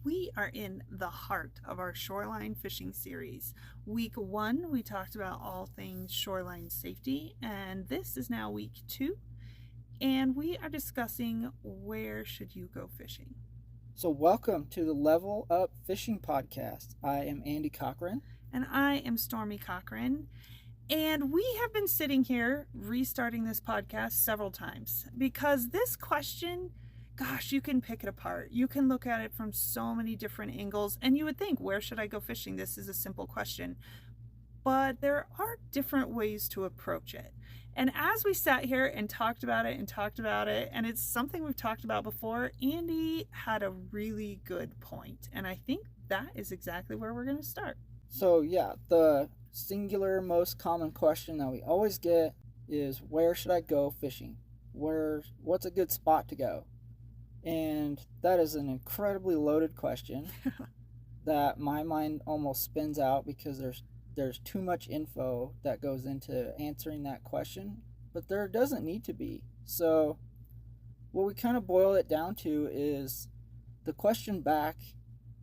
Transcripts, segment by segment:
We are in the heart of our shoreline fishing series. Week 1, we talked about all things shoreline safety, and this is now week 2, and we are discussing where should you go fishing. So, welcome to the Level Up Fishing Podcast. I am Andy Cochran. And I am Stormy Cochran. And we have been sitting here restarting this podcast several times because this question, gosh, you can pick it apart. You can look at it from so many different angles, and you would think, where should I go fishing? This is a simple question. But there are different ways to approach it. And as we sat here and talked about it, and it's something we've talked about before, Andy had a really good point. And I think that is exactly where we're going to start. So, the singular most common question that we always get is, where should I go fishing? What's a good spot to go? And that is an incredibly loaded question that my mind almost spins out because there's too much info that goes into answering that question, but there doesn't need to be. So what we kind of boil it down to is the question back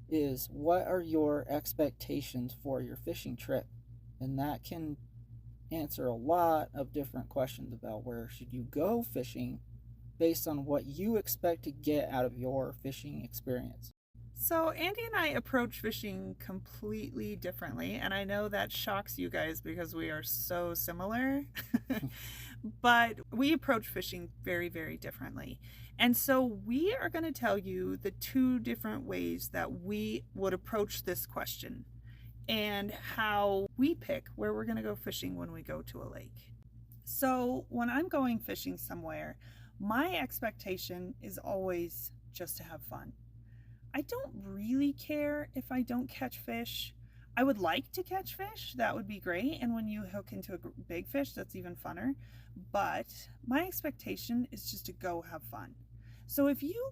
is, what are your expectations for your fishing trip? And that can answer a lot of different questions about where should you go fishing based on what you expect to get out of your fishing experience. So Andy and I approach fishing completely differently, and I know that shocks you guys because we are so similar. But we approach fishing very, very differently. And so we are going to tell you the 2 different ways that we would approach this question and how we pick where we're going to go fishing when we go to a lake. So when I'm going fishing somewhere, my expectation is always just to have fun. I don't really care if I don't catch fish. I would like to catch fish. That would be great. And when you hook into a big fish, that's even funner. But my expectation is just to go have fun. So if you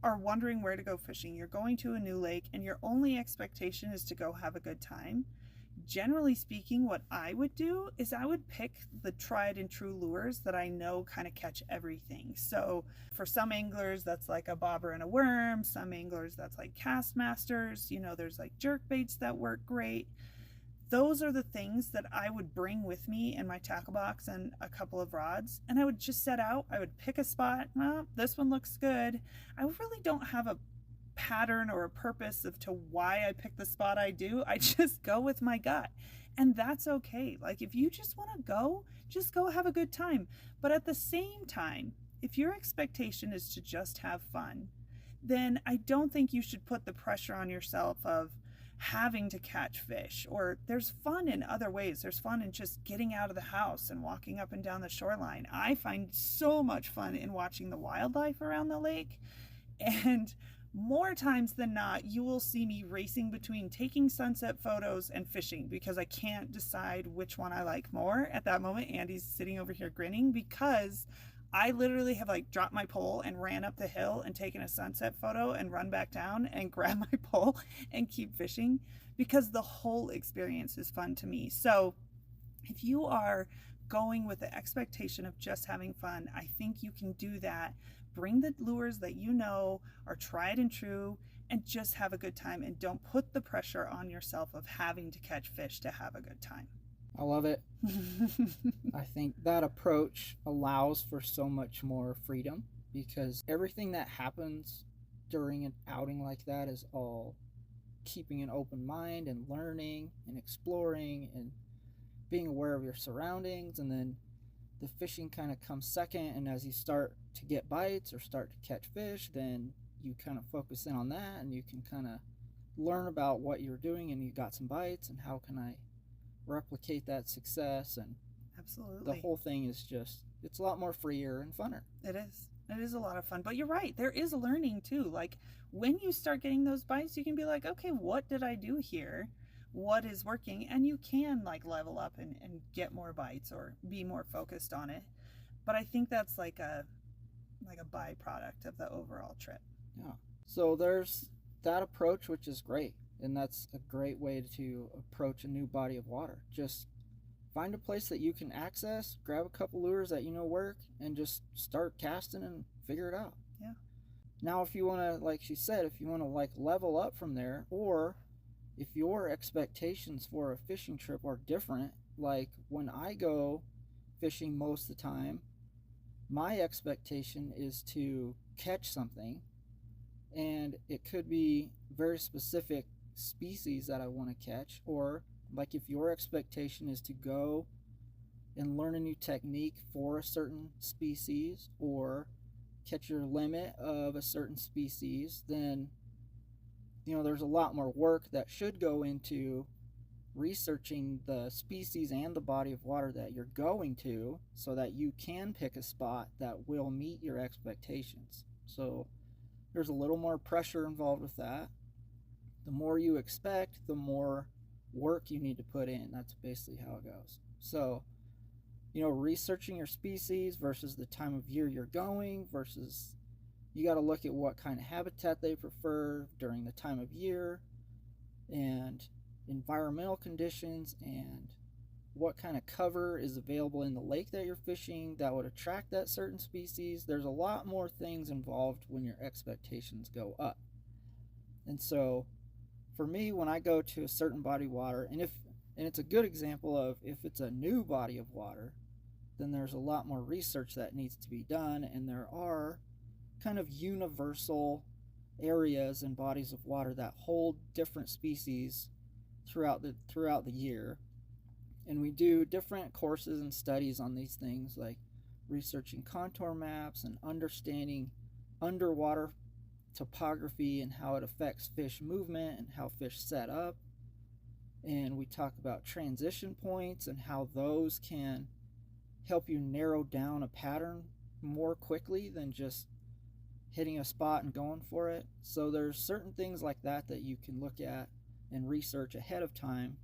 are wondering where to go fishing, you're going to a new lake and your only expectation is to go have a good time, generally speaking, what I would do is I would pick the tried and true lures that I know kind of catch everything. So for some anglers, that's like a bobber and a worm. Some anglers, that's like Castmasters. There's like jerk baits that work great. Those are the things that I would bring with me in my tackle box and a couple of rods. And I would just set out. I would pick a spot. Well, this one looks good. I really don't have a pattern or a purpose of to why I pick the spot I do. I just go with my gut. And that's okay. Like, if you just want to go, just go have a good time. But at the same time, if your expectation is to just have fun, then I don't think you should put the pressure on yourself of having to catch fish. Or there's fun in other ways. There's fun in just getting out of the house and walking up and down the shoreline. I find so much fun in watching the wildlife around the lake. And more times than not, you will see me racing between taking sunset photos and fishing because I can't decide which one I like more. At that moment, Andy's sitting over here grinning because I literally have like dropped my pole and ran up the hill and taken a sunset photo and run back down and grab my pole and keep fishing because the whole experience is fun to me. So if you are going with the expectation of just having fun, I think you can do that. Bring the lures that you know are tried and true and just have a good time, and don't put the pressure on yourself of having to catch fish to have a good time. I love it. I think that approach allows for so much more freedom because everything that happens during an outing like that is all keeping an open mind and learning and exploring and being aware of your surroundings. And then the fishing kind of comes second, and as you start to get bites or start to catch fish, then you kind of focus in on that and you can kind of learn about what you're doing and you got some bites and how can I replicate that success. And Absolutely. the whole thing is just, it's a lot more freer and funner. It is a lot of fun. But you're right, there is learning too. Like, when you start getting those bites, you can be like, okay, what did I do here? What is working? And you can like level up and get more bites or be more focused on it. But I think that's like a byproduct of the overall trip. Yeah. So there's that approach, which is great. And that's a great way to approach a new body of water. Just find a place that you can access, grab a couple lures that you know work, and just start casting and figure it out. Yeah. Now, if you want to, like she said, if you want to like level up from there, or if your expectations for a fishing trip are different, like when I go fishing most of the time, my expectation is to catch something, and it could be very specific species that I want to catch, or like if your expectation is to go and learn a new technique for a certain species or catch your limit of a certain species, then there's a lot more work that should go into researching the species and the body of water that you're going to so that you can pick a spot that will meet your expectations. So there's a little more pressure involved with that. The more you expect, the more work you need to put in. That's basically how it goes. So, researching your species versus the time of year you're going versus you got to look at what kind of habitat they prefer during the time of year and environmental conditions and what kind of cover is available in the lake that you're fishing that would attract that certain species. There's a lot more things involved when your expectations go up. And so for me, when I go to a certain body of water, and it's a good example of if it's a new body of water, then there's a lot more research that needs to be done, and there are kind of universal areas and bodies of water that hold different species throughout the year. And we do different courses and studies on these things, like researching contour maps and understanding underwater topography and how it affects fish movement and how fish set up. And we talk about transition points and how those can help you narrow down a pattern more quickly than just hitting a spot and going for it. So there's certain things like that that you can look at and research ahead of time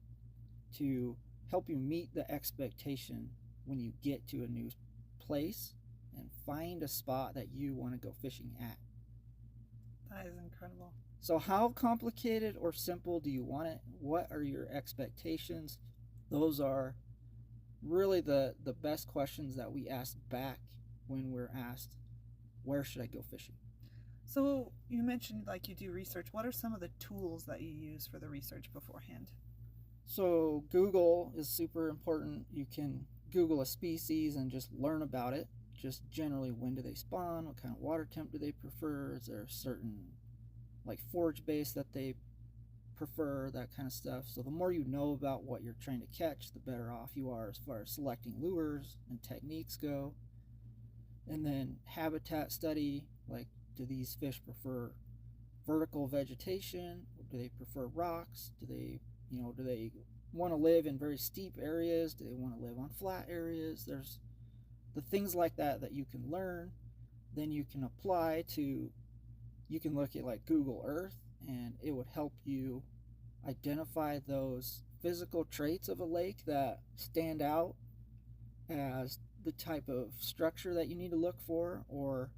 to help you meet the expectation when you get to a new place and find a spot that you want to go fishing at. That is incredible. So how complicated or simple do you want it? What are your expectations? Those are really the best questions that we ask back when we're asked, where should I go fishing? So you mentioned like you do research. What are some of the tools that you use for the research beforehand? So Google is super important. You can Google a species and just learn about it. Just generally, when do they spawn? What kind of water temp do they prefer? Is there a certain like forage base that they prefer? That kind of stuff. So the more you know about what you're trying to catch, the better off you are as far as selecting lures and techniques go. And then habitat study, like do these fish prefer vertical vegetation? Do they prefer rocks? Do they want to live in very steep areas? Do they want to live on flat areas? There's the things like that that you can learn. Then you can apply to, you can look at like Google Earth, and it would help you identify those physical traits of a lake that stand out as the type of structure that you need to look for. Or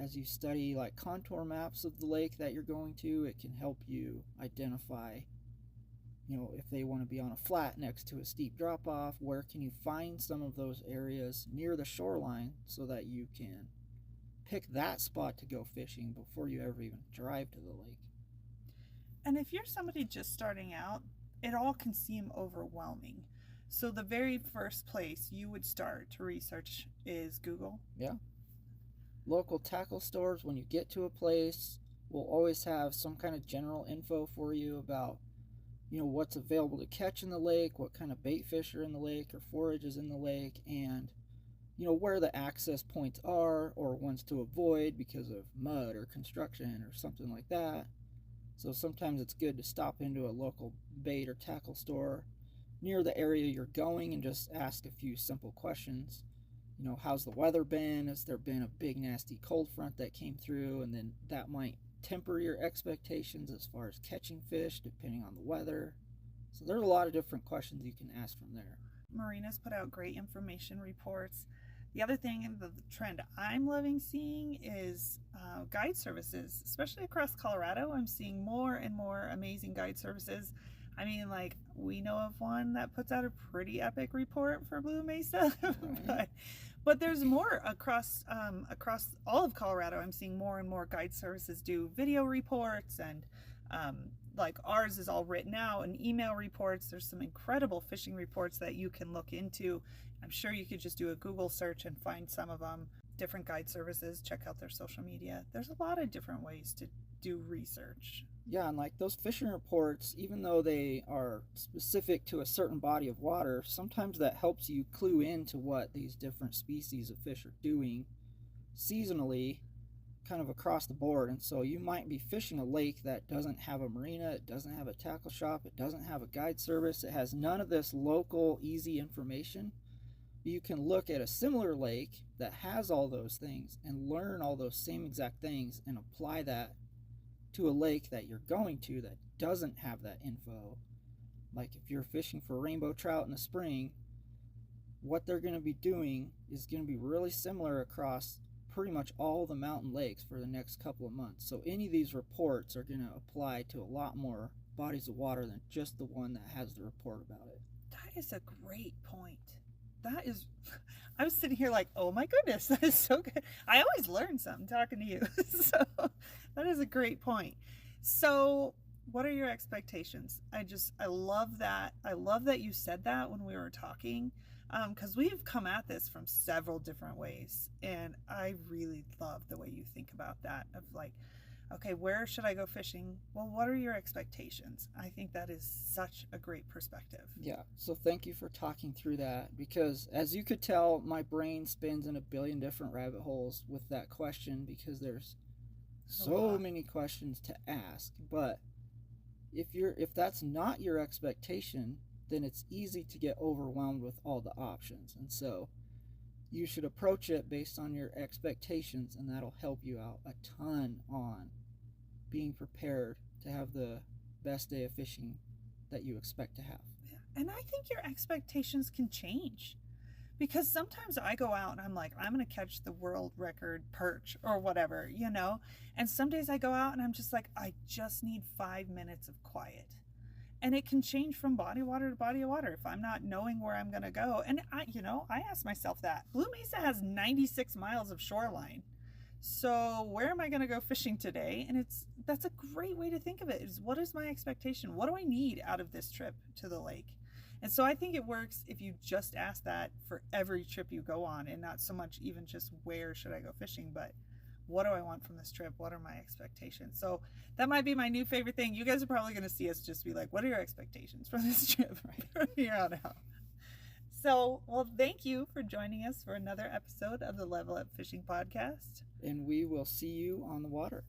as you study like contour maps of the lake that you're going to, it can help you identify, if they want to be on a flat next to a steep drop off, where can you find some of those areas near the shoreline so that you can pick that spot to go fishing before you ever even drive to the lake. And if you're somebody just starting out, it all can seem overwhelming. So the very first place you would start to research is Google? Yeah. Local tackle stores, when you get to a place, will always have some kind of general info for you about, what's available to catch in the lake, what kind of bait fish are in the lake or forages in the lake, and, where the access points are or ones to avoid because of mud or construction or something like that. So sometimes it's good to stop into a local bait or tackle store near the area you're going and just ask a few simple questions. How's the weather been? Has there been a big nasty cold front that came through? And then that might temper your expectations as far as catching fish depending on the weather. So there's a lot of different questions you can ask from there. Marinas put out great information reports. The other thing, the trend I'm loving seeing is guide services, especially across Colorado. I'm seeing more and more amazing guide services. I mean, like, we know of one that puts out a pretty epic report for Blue Mesa, But there's more across all of Colorado. I'm seeing more and more guide services do video reports, and like ours is all written out, and email reports. There's some incredible fishing reports that you can look into. I'm sure you could just do a Google search and find some of them. Different guide services, check out their social media. There's a lot of different ways to do research. Yeah, and like those fishing reports, even though they are specific to a certain body of water, sometimes that helps you clue into what these different species of fish are doing seasonally, kind of across the board. And so you might be fishing a lake that doesn't have a marina, it doesn't have a tackle shop, it doesn't have a guide service, it has none of this local easy information. You can look at a similar lake that has all those things and learn all those same exact things and apply that to a lake that you're going to that doesn't have that info. Like if you're fishing for rainbow trout in the spring, what they're going to be doing is going to be really similar across pretty much all the mountain lakes for the next couple of months. So any of these reports are going to apply to a lot more bodies of water than just the one that has the report about it. That is a great point. That is, I was sitting here like, oh my goodness, that is so good. I always learn something talking to you. So that is a great point. So what are your expectations? I love that. I love that you said that when we were talking, because we've come at this from several different ways. And I really love the way you think about that of like, okay, where should I go fishing? Well, what are your expectations? I think that is such a great perspective. Yeah, so thank you for talking through that, because as you could tell, my brain spins in a billion different rabbit holes with that question, because there's so many questions to ask. But if that's not your expectation, then it's easy to get overwhelmed with all the options. And so you should approach it based on your expectations, and that'll help you out a ton on being prepared to have the best day of fishing that you expect to have. Yeah. And I think your expectations can change, because sometimes I go out and I'm like, I'm going to catch the world record perch or whatever, you know, and some days I go out and I'm just like, I just need 5 minutes of quiet. And it can change from body of water to body of water if I'm not knowing where I'm going to go. And I ask myself that. Blue Mesa has 96 miles of shoreline. So where am I going to go fishing today? And that's a great way to think of it, is what is my expectation? What do I need out of this trip to the lake? And so I think it works if you just ask that for every trip you go on, and not so much even just where should I go fishing, but what do I want from this trip? What are my expectations? So that might be my new favorite thing. You guys are probably going to see us just be like, what are your expectations for this trip right from here on out? So, well, thank you for joining us for another episode of the Level Up Fishing Podcast. And we will see you on the water.